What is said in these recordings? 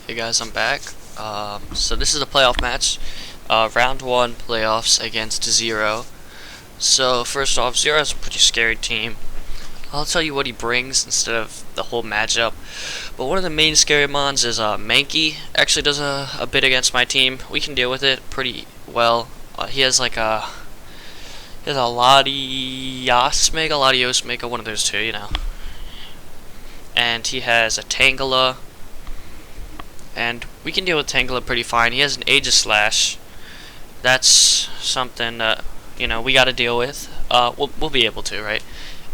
Hey guys, I'm back. So this is a playoff match, round 1 playoffs against Zero. So first off, Zero is a pretty scary team. I'll tell you what he brings instead of the whole matchup. But one of the main scary mons is Mankey. Actually does a bit against my team. We can deal with it pretty well. He has like a Latios Mega, one of those two, you know. And he has a Tangela. And we can deal with Tangela pretty fine. He has an Aegislash. That's something that, you know, we gotta deal with. We'll be able to, right?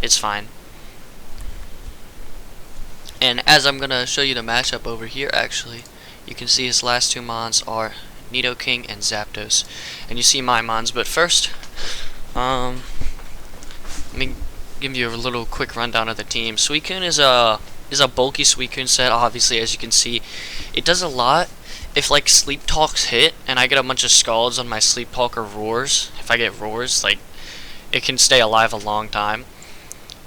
It's fine. And as I'm gonna show you the matchup over here, actually, you can see his last two mons are Nidoking and Zapdos. And you see my mons, but first, let me give you a little quick rundown of the team. Suicune is a bulky Suicune set, obviously, as you can see. It does a lot. If like Sleep Talks hit and I get a bunch of Scalds on my Sleep Talk or Roars, if I get Roars, like, it can stay alive a long time.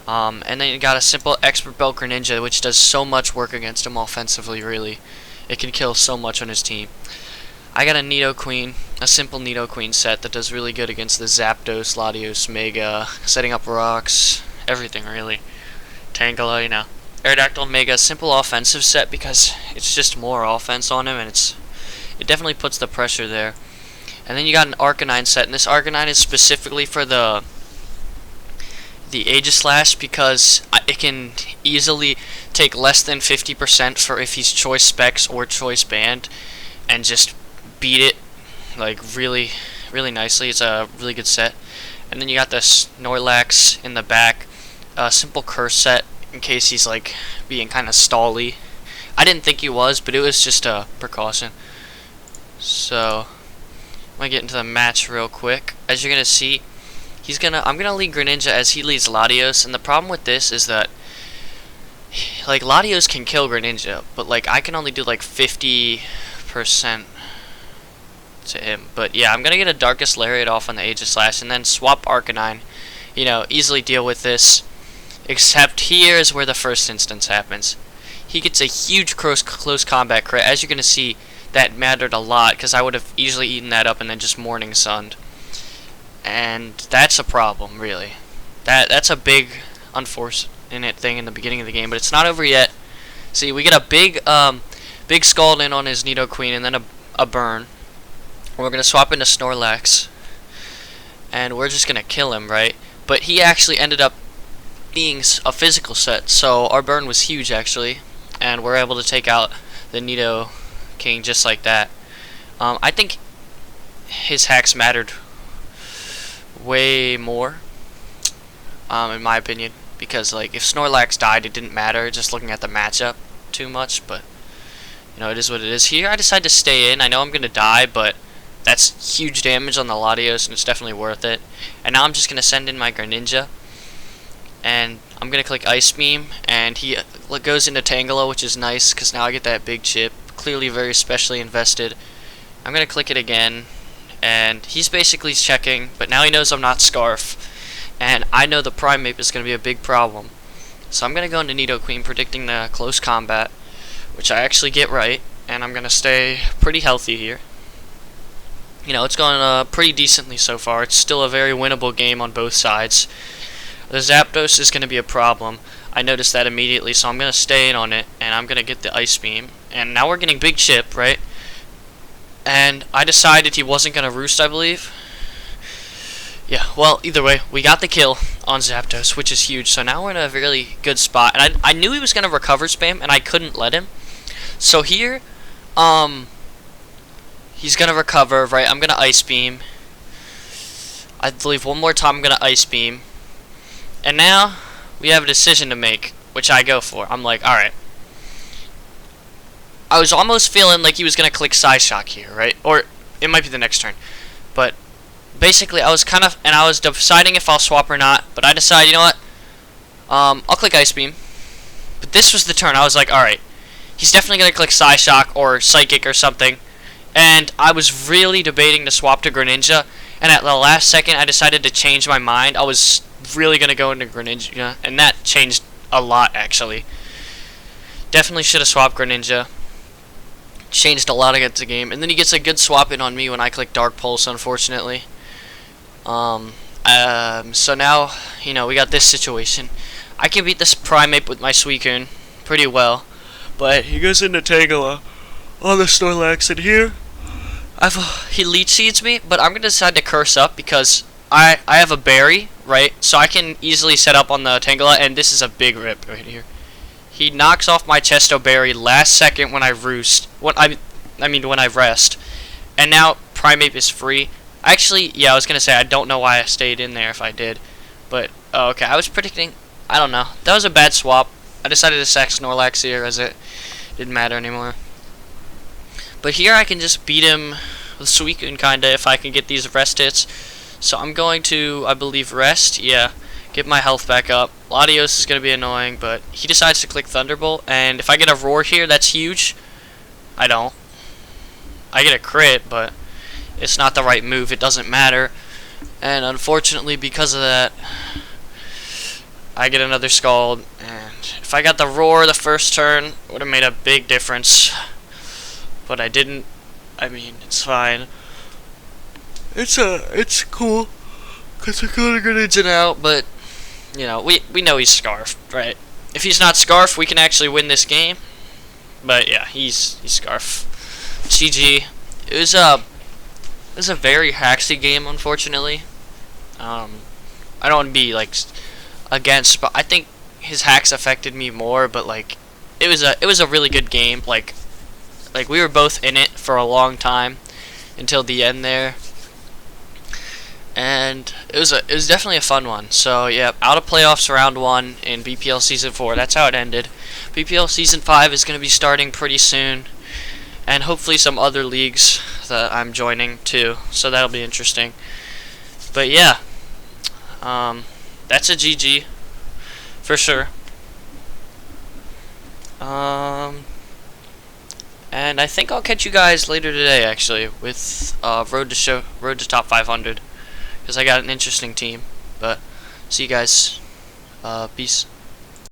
And then you got a simple Expert Belt Greninja, which does so much work against him offensively, really. It can kill so much on his team. I got a Nidoqueen, a simple Nidoqueen set that does really good against the Zapdos, Latios, Mega, setting up rocks, everything really. Tangela, you know. Aerodactyl Mega, simple offensive set because it's just more offense on him, and it definitely puts the pressure there. And then you got an Arcanine set, and this Arcanine is specifically for the Aegislash because it can easily take less than 50% for if he's choice specs or choice banned, and just beat it like really nicely. It's a really good set. And then you got the Snorlax in the back, a simple curse set in case he's like being kind of stally. I didn't think he was, but it was just a precaution. So I'm gonna get into the match real quick. As you're gonna see, I'm gonna lead Greninja as he leads Latios, and the problem with this is that like Latios can kill Greninja, but like I can only do like 50% to him. But yeah, I'm gonna get a Darkest Lariat off on the Aegislash and then swap Arcanine. You know, easily deal with this. Except here is where the first instance happens. He gets a huge close combat crit. As you're gonna see, that mattered a lot because I would have easily eaten that up and then just Morning Sunned. And that's a problem, really. That's a big unfortunate thing in the beginning of the game, but it's not over yet. See, we get a big Scald in on his Nidoqueen and then a burn. We're gonna swap into Snorlax, and we're just gonna kill him, right? But he actually ended up being a physical set, so our burn was huge actually, and we're able to take out the Nidoking just like that. I think his hacks mattered way more, in my opinion, because like if Snorlax died, it didn't matter. Just looking at the matchup too much, but you know, it is what it is. Here, I decided to stay in. I know I'm gonna die, but that's huge damage on the Latios, and it's definitely worth it. And now I'm just gonna send in my Greninja, and I'm gonna click Ice Beam, and he goes into Tangela, which is nice because now I get that big chip. Clearly very specially invested. I'm gonna click it again, and he's basically checking, but now he knows I'm not Scarf, and I know the Primeape is gonna be a big problem. So I'm gonna go into Nidoqueen, predicting the close combat, which I actually get right, and I'm gonna stay pretty healthy here. You know, it's going pretty decently so far. It's still a very winnable game on both sides. The Zapdos is going to be a problem. I noticed that immediately, so I'm going to stay in on it, and I'm going to get the Ice Beam. And now we're getting big chip, right? And I decided he wasn't going to roost, I believe. Yeah, well, either way, we got the kill on Zapdos, which is huge. So now we're in a really good spot. And I knew he was going to recover spam, and I couldn't let him. So here, he's going to recover, right? I'm going to Ice Beam. I believe one more time I'm going to Ice Beam. And now, we have a decision to make, which I go for. I'm like, alright. I was almost feeling like he was going to click Psyshock here, right? Or, it might be the next turn. But, basically, I was deciding if I'll swap or not. But I decided, you know what? I'll click Ice Beam. But this was the turn. I was like, alright. He's definitely going to click Psyshock or Psychic or something. And I was really debating to swap to Greninja. And at the last second, I decided to change my mind. I was really going to go into Greninja, and that changed a lot, actually. Definitely should have swapped Greninja. Changed a lot against the game. And then he gets a good swap in on me when I click Dark Pulse, unfortunately. So now, you know, we got this situation. I can beat this Primeape with my Suicune pretty well, but he goes into Tangela on the Snorlax, and here he Leech Seeds me, but I'm gonna decide to curse up because I have a berry, right? So I can easily set up on the Tangela, and this is a big rip right here. He knocks off my Chesto Berry last second when I roost. When I rest, and now Primeape is free. Actually, yeah, I was gonna say I don't know why I stayed in there if I did, but oh, okay. I was predicting. I don't know. That was a bad swap. I decided to sack Snorlax here as it didn't matter anymore. But here I can just beat him with Suicune kinda if I can get these rest hits. So I'm going to, I believe, rest. Yeah, get my health back up. Latios is gonna be annoying, but he decides to click Thunderbolt, and if I get a roar here, that's huge. I don't. I get a crit, but it's not the right move. It doesn't matter. And unfortunately, because of that, I get another Scald. And if I got the roar the first turn, it would have made a big difference. But I didn't. I mean, it's fine. It's cool, cause we're going grenades and out. But you know, we know he's Scarf, right? If he's not Scarf, we can actually win this game. But yeah, he's Scarf. GG. It was a very hacksy game, unfortunately. I don't want to be like against, but I think his hacks affected me more. But like, it was a really good game. Like we were both in it for a long time until the end there, and it was definitely a fun one. So yeah, out of playoffs round 1 in BPL season 4. That's how it ended. BPL season 5 is going to be starting pretty soon, and hopefully some other leagues that I'm joining too. So that'll be interesting. But yeah, that's a GG for sure. And I think I'll catch you guys later today, actually, with Road to Top 500, because I got an interesting team. But see you guys. Peace.